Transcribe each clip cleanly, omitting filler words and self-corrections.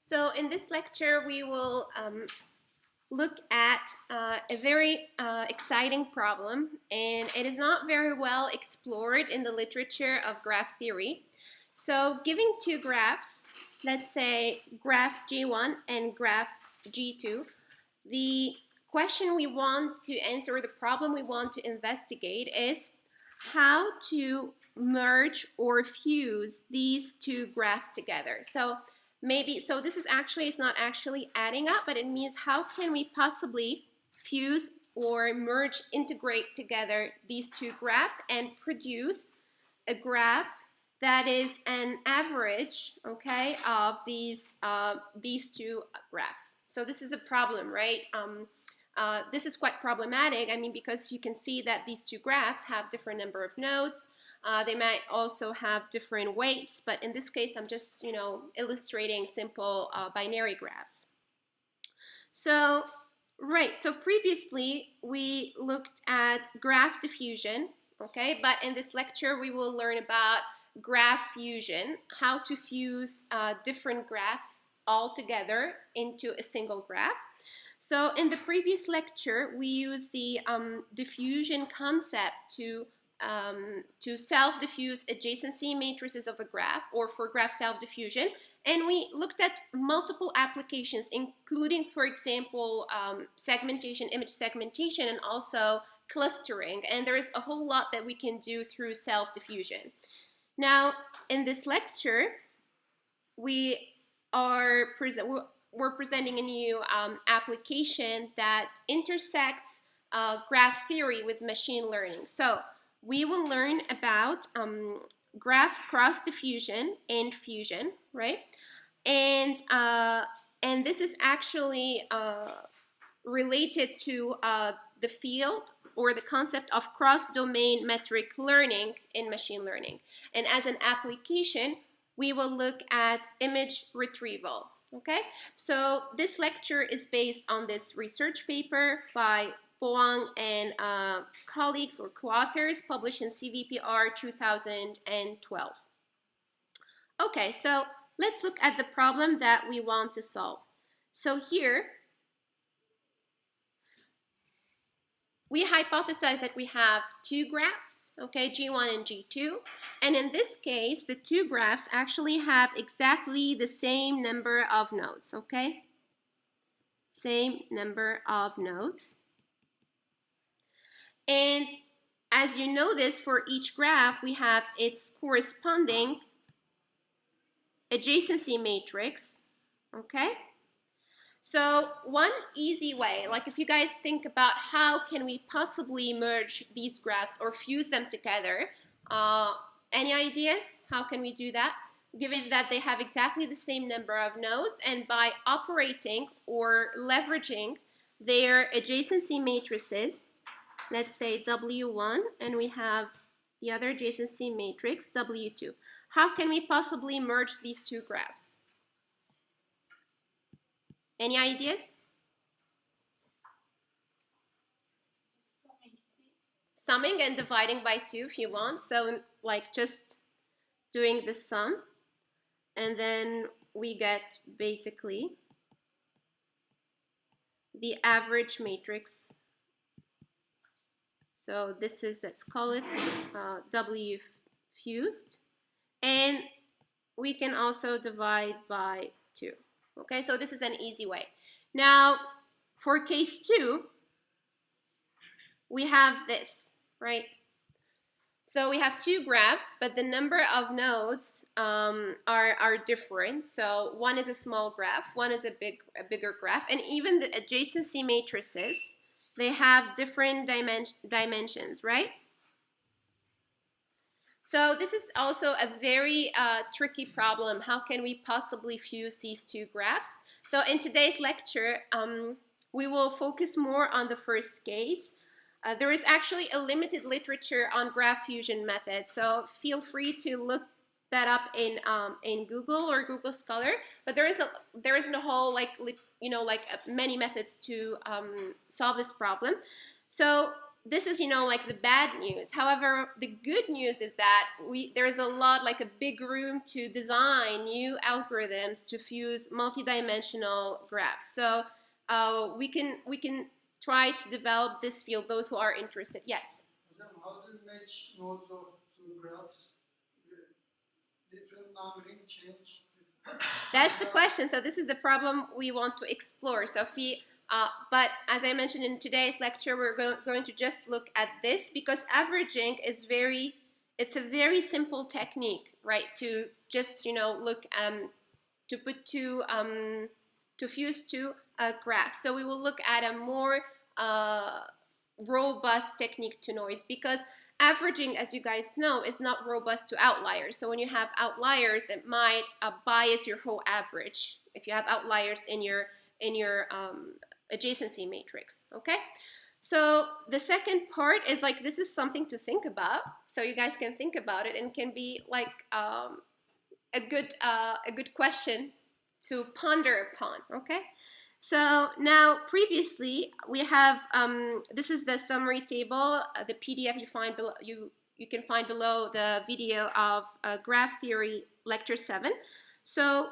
So in this lecture, we will look at a very exciting problem, and it is not very well explored in the literature of graph theory. So giving two graphs, let's say graph G1 and graph G2, the question we want to answer, or the problem we want to investigate, is how to merge or fuse these two graphs together. So this is actually, it's not actually adding up, but it means how can we possibly fuse or merge, integrate together these two graphs and produce a graph that is an average, okay, of these two graphs. So this is a problem, right? This is quite problematic. I mean, because you can see that these two graphs have different number of nodes. They might also have different weights, but in this case, I'm just, illustrating simple binary graphs. So, right, so previously we looked at graph diffusion, okay, but in this lecture we will learn about graph fusion, how to fuse different graphs all together into a single graph. So in the previous lecture, we used the diffusion concept to self-diffuse adjacency matrices of a graph, or for graph self-diffusion, and we looked at multiple applications, including, for example, segmentation, image segmentation, and also clustering, and there is a whole lot that we can do through self-diffusion. Now, in this lecture, we're presenting a new application that intersects graph theory with machine learning. So we will learn about graph cross-diffusion and fusion, right? And this is actually related to the field or the concept of cross-domain metric learning in machine learning. And as an application, we will look at image retrieval. Okay, so this lecture is based on this research paper by Wang and colleagues or co-authors, published in CVPR 2012. Okay, so let's look at the problem that we want to solve. So here, we hypothesize that we have two graphs, okay, G1 and G2, and in this case, the two graphs actually have exactly the same number of nodes, okay? Same number of nodes. And as you notice, for each graph, we have its corresponding adjacency matrix, okay? So one easy way, like if you guys think about how can we possibly merge these graphs or fuse them together, any ideas? How can we do that? Given that they have exactly the same number of nodes, and by operating or leveraging their adjacency matrices, let's say W1, and we have the other adjacency matrix, W2. How can we possibly merge these two graphs? Any ideas? Summing and dividing by 2 if you want. So like just doing the sum, and then we get basically the average matrix. So this is, let's call it W fused, and we can also divide by 2. Okay, so this is an easy way. Now, for case 2, we have this, right? So we have two graphs, but the number of nodes are different. So one is a small graph, one is a bigger graph, and even the adjacency matrices, they have different dimensions, right? So this is also a very tricky problem. How can we possibly fuse these two graphs? So in today's lecture, we will focus more on the first case. There is actually a limited literature on graph fusion methods, so feel free to look that up in Google or Google Scholar. But there isn't a whole many methods to solve this problem. So this is, you know, like the bad news. However, the good news is that there's a lot, like a big room to design new algorithms to fuse multidimensional graphs. So we can try to develop this field, those who are interested. Yes? How do you match nodes of two graphs? Different numbering change? That's the question. So this is the problem we want to explore. So but as I mentioned in today's lecture, we're going to just look at this because averaging is it's a very simple technique, right? To just, you know, look to put to fuse two graphs. So we will look at a more robust technique to noise because averaging, as you guys know, is not robust to outliers. So when you have outliers, it might bias your whole average if you have outliers in your adjacency matrix. Okay, so the second part is like, this is something to think about, so you guys can think about it and can be like a good question to ponder upon. Okay, so now previously we have this is the summary table, the PDF you find below, you can find below the video of graph theory lecture 7. So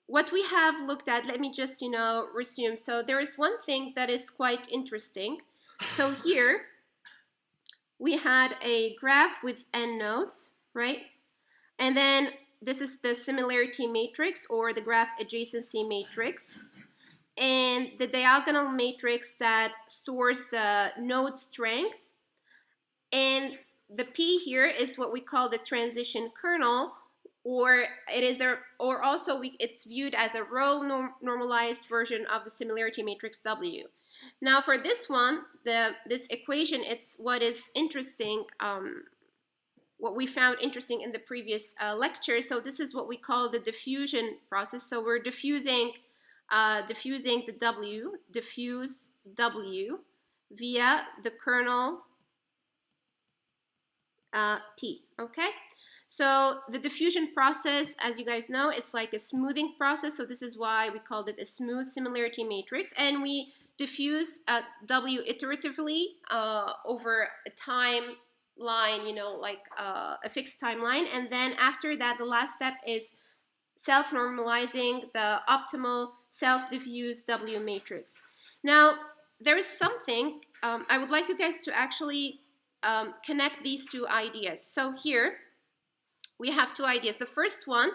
what we have looked at, let me just, you know, resume. So there is one thing that is quite interesting. So here we had a graph with n nodes, right? And then this is the similarity matrix or the graph adjacency matrix. And the diagonal matrix that stores the node strength. And the P here is what we call the transition kernel, or it's viewed as a row normalized version of the similarity matrix W. Now for this one, this equation, it's what is interesting, what we found interesting in the previous lecture. So this is what we call the diffusion process. So we're diffusing the diffuse W via the kernel P, okay? So the diffusion process, as you guys know, it's like a smoothing process. So this is why we called it a smooth similarity matrix. And we diffuse W iteratively over a timeline, you know, like a fixed timeline. And then after that, the last step is self-normalizing the optimal self-diffused W matrix. Now, there is something, I would like you guys to actually connect these two ideas. So here, we have two ideas. The first one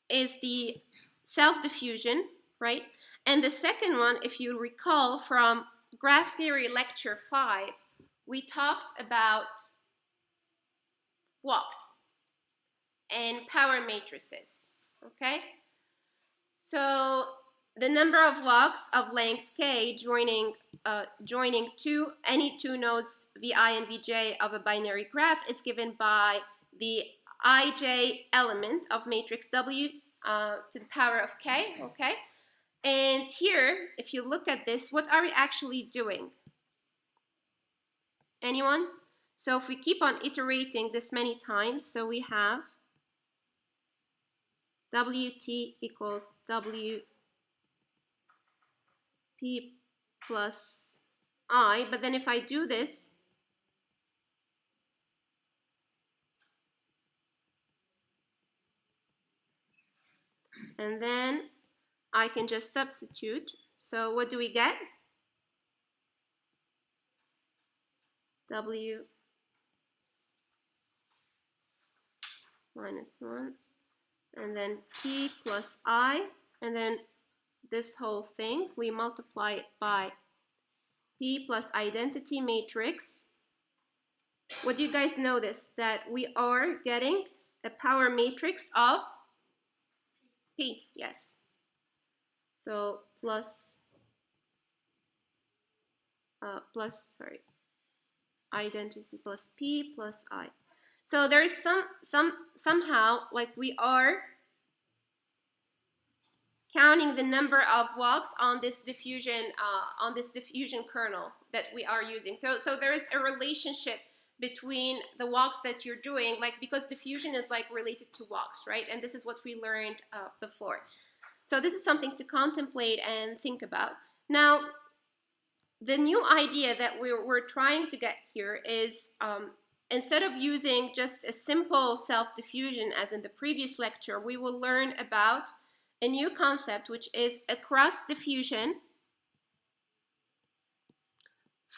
is the self-diffusion, right? And the second one, if you recall from graph theory lecture 5, we talked about walks and power matrices, okay? So the number of walks of length k joining any two nodes vi and vj of a binary graph is given by the ij element of matrix W to the power of k, okay? And here, if you look at this, what are we actually doing? Anyone? So if we keep on iterating this many times, so we have Wt equals W P plus I, but then if I do this, and then I can just substitute. So what do we get? W minus 1, and then P plus I, and then this whole thing, we multiply it by P plus identity matrix. What do you guys notice? That we are getting a power matrix of P, yes. So identity plus P plus I. So there's somehow like we are counting the number of walks on this diffusion kernel that we are using. So there is a relationship between the walks that you're doing, like, because diffusion is like related to walks, right? And this is what we learned before. So this is something to contemplate and think about. Now, the new idea that we're trying to get here is instead of using just a simple self-diffusion as in the previous lecture, we will learn about a new concept, which is a cross-diffusion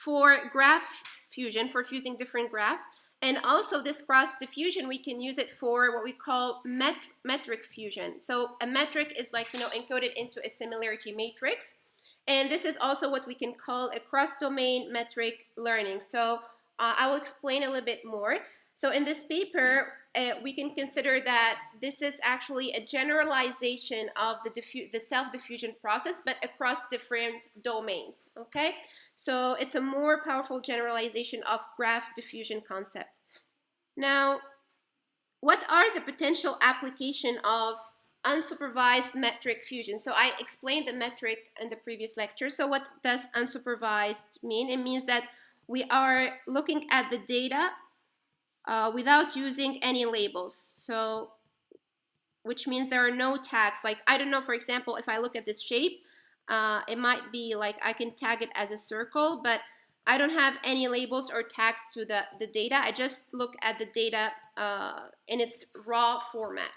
for graph fusion, for fusing different graphs. And also this cross-diffusion, we can use it for what we call metric fusion. So a metric is like, encoded into a similarity matrix. And this is also what we can call a cross-domain metric learning. So I will explain a little bit more. So in this paper, we can consider that this is actually a generalization of the self-diffusion process, but across different domains, okay? So it's a more powerful generalization of graph diffusion concept. Now, what are the potential application of unsupervised metric fusion? So I explained the metric in the previous lecture. So what does unsupervised mean? It means that we are looking at the data without using any labels. So, which means there are no tags. Like, I don't know, for example, if I look at this shape, it might be like I can tag it as a circle, but I don't have any labels or tags to the data. I just look at the data in its raw format.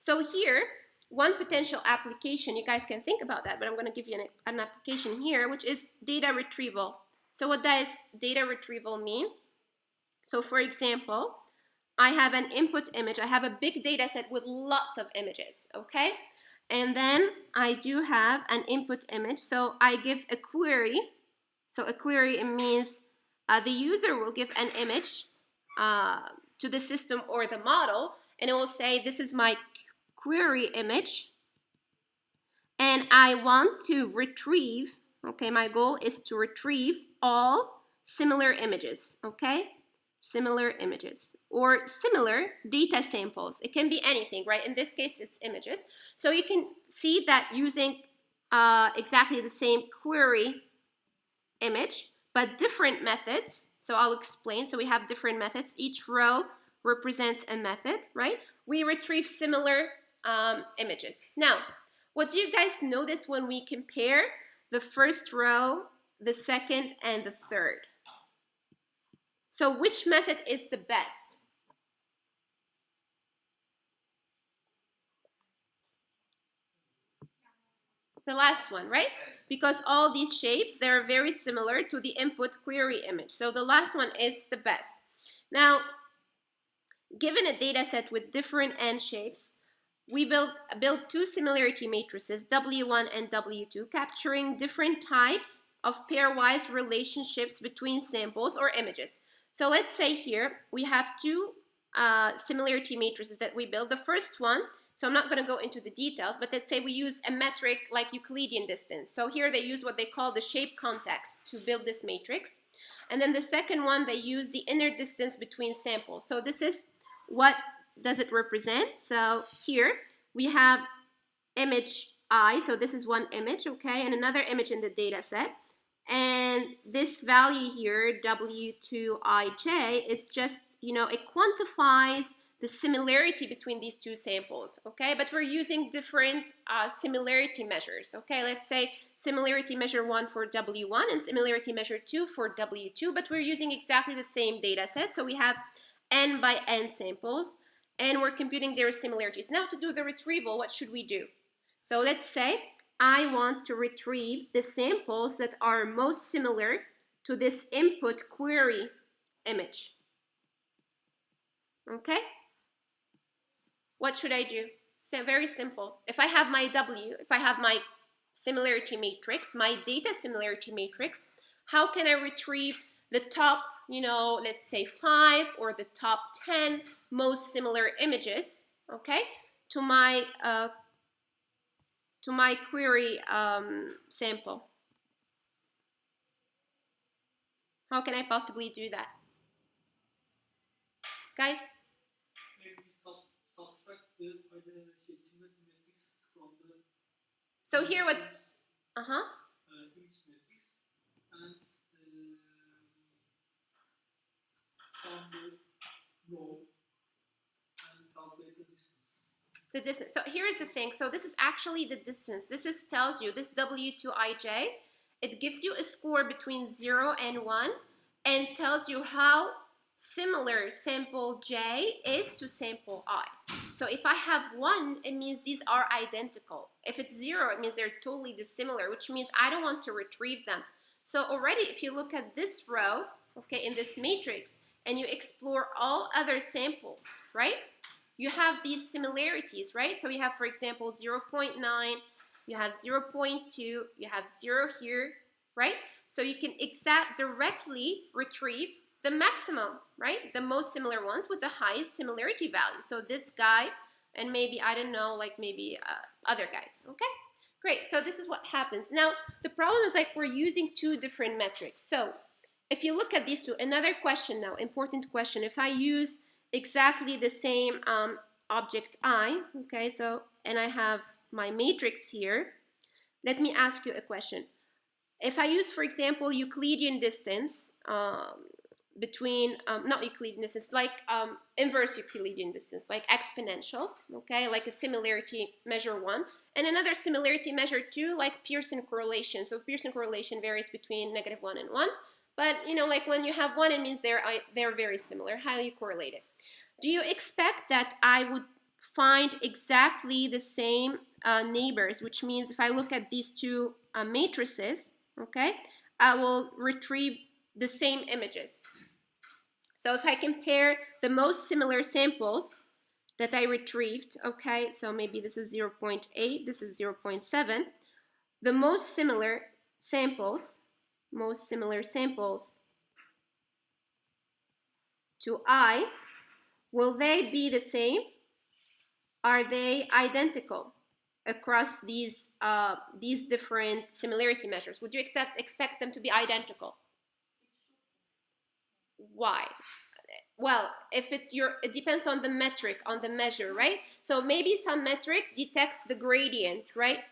So here, one potential application, you guys can think about that, but I'm going to give you an application here, which is data retrieval. So what does data retrieval mean? So for example, I have an input image. I have a big data set with lots of images, okay? And then I do have an input image. So I give a query. So a query, it means the user will give an image to the system or the model, and it will say, this is my query image, and I want to retrieve, okay, my goal is to retrieve all similar images, okay? Similar images or similar data samples. It can be anything, right? In this case, it's images. So you can see that using exactly the same query image, but different methods. So I'll explain. So we have different methods. Each row represents a method, right? We retrieve similar images. Now, what do you guys notice when we compare the first row, the second, and the third? So which method is the best? The last one, right? Because all these shapes, they're very similar to the input query image. So the last one is the best. Now, given a data set with different end shapes, we built two similarity matrices, W1 and W2, capturing different types of pairwise relationships between samples or images. So let's say here we have two similarity matrices that we built. The first one, so I'm not going to go into the details, but let's say we use a metric like Euclidean distance. So here they use what they call the shape context to build this matrix. And then the second one, they use the inner distance between samples. So this is what does it represent? So here we have image I, so this is one image, okay, and another image in the data set. And this value here, W2ij, is just, it quantifies the similarity between these two samples, okay? But we're using different similarity measures, okay? Let's say similarity measure 1 for W1 and similarity measure 2 for W2, but we're using exactly the same data set, so we have n by n samples, and we're computing their similarities. Now to do the retrieval, what should we do? So let's say I want to retrieve the samples that are most similar to this input query image. Okay? What should I do? So very simple. If I have my W, if I have my similarity matrix, my data similarity matrix, how can I retrieve the top, let's say 5 or the top 10 most similar images, okay, to my query sample? How can I possibly do that? Guys? So here what? The distance. So here's the thing. So this is actually the distance. This tells you this W2ij It gives you a score between 0 and 1 and tells you how similar sample J is to sample I. So if I have 1, it means these are identical. If it's 0, it means they're totally dissimilar, which means I don't want to retrieve them. So already if you look at this row, okay, in this matrix, and you explore all other samples, right? You have these similarities, right? So you have, for example, 0.9, you have 0.2, you have 0 here, right? So you can directly retrieve the maximum, right? The most similar ones with the highest similarity value. So this guy, and maybe, I don't know, like maybe other guys, okay? Great, so this is what happens. Now, the problem is like we're using 2 different metrics. So if you look at these 2, another question now, important question. If I use exactly the same object I, okay, so, and I have my matrix here, let me ask you a question. If I use, for example, Euclidean distance between, not Euclidean distance, like inverse Euclidean distance, like exponential, okay, like a similarity measure 1, and another similarity measure 2, like Pearson correlation. So Pearson correlation varies between -1 and 1, but you know, like when you have 1, it means they're very similar, highly correlated. Do you expect that I would find exactly the same neighbors, which means if I look at these 2 matrices, okay, I will retrieve the same images. So if I compare the most similar samples that I retrieved, okay, so maybe this is 0.8, this is 0.7, the most similar samples to I, will they be the same? Are they identical across these different similarity measures? Would you expect them to be identical? Why? Well, if it's it depends on the metric, on the measure, right? So maybe some metric detects the gradient, right?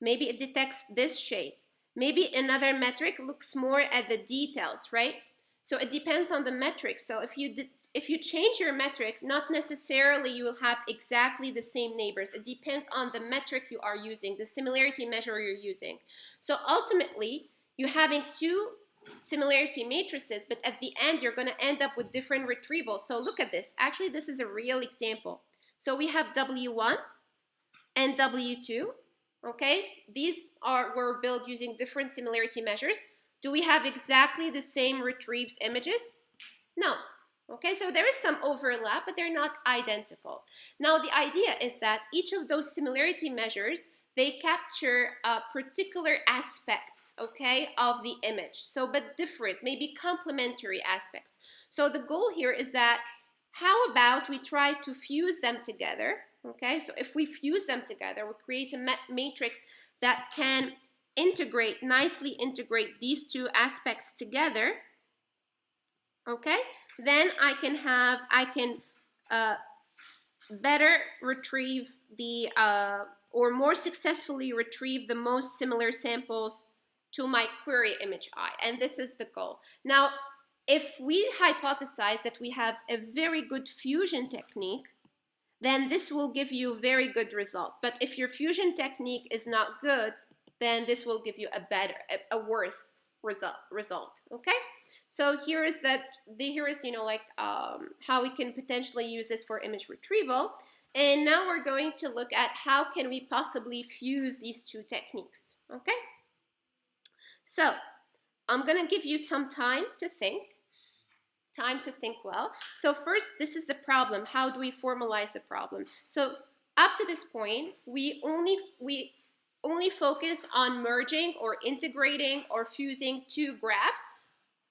Maybe it detects this shape. Maybe another metric looks more at the details, right? So it depends on the metric. So if you change your metric, not necessarily you will have exactly the same neighbors. It depends on the metric you are using, the similarity measure you're using. So ultimately, you're having 2 similarity matrices, but at the end, you're going to end up with different retrievals. So look at this. Actually, this is a real example. So we have W1 and W2. Okay, these were built using different similarity measures. Do we have exactly the same retrieved images? No. Okay, so there is some overlap, but they're not identical. Now, the idea is that each of those similarity measures, they capture particular aspects, okay, of the image. So, but different, maybe complementary aspects. So the goal here is that how about we try to fuse them together, okay? So if we fuse them together, we'll create a matrix that can nicely integrate these 2 aspects together, okay? Then I can better retrieve or more successfully retrieve the most similar samples to my query image I, and this is the goal. Now, if we hypothesize that we have a very good fusion technique, then this will give you a very good result. But if your fusion technique is not good, then this will give you a worse result, okay? So here is you know, like how we can potentially use this for image retrieval. And now we're going to look at how can we possibly fuse these 2 techniques, okay? So I'm going to give you some time to think well. So first, this is the problem. How do we formalize the problem? So up to this point, we only focus on merging or integrating or fusing 2 graphs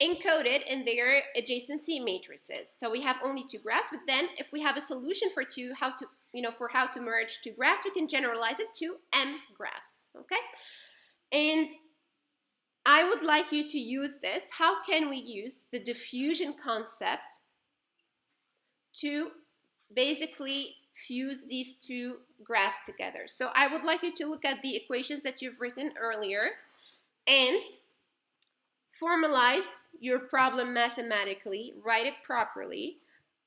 encoded in their adjacency matrices. So we have only 2 graphs, but then if we have a solution for how to merge 2 graphs, we can generalize it to M graphs, okay? And I would like you to use this. How can we use the diffusion concept to basically fuse these 2 graphs together? So I would like you to look at the equations that you've written earlier and formalize your problem mathematically, write it properly,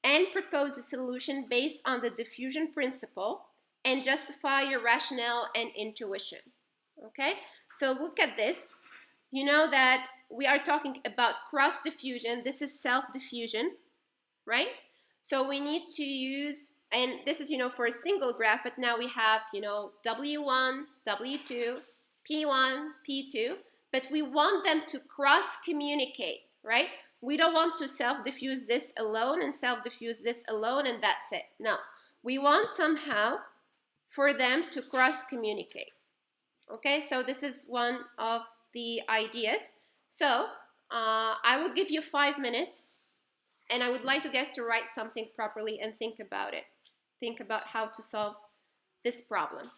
and propose a solution based on the diffusion principle and justify your rationale and intuition. Okay? So look at this. you know that we are talking about cross-diffusion. This is self-diffusion, right? So we need to use, and this is, for a single graph, but now we have, W1, W2, P1, P2, but we want them to cross-communicate, right? We don't want to self-diffuse this alone and self-diffuse this alone and that's it. No, we want somehow for them to cross-communicate. Okay, so this is one of the ideas. So I will give you 5 minutes, and I would like you guys to write something properly and think about it. Think about how to solve this problem.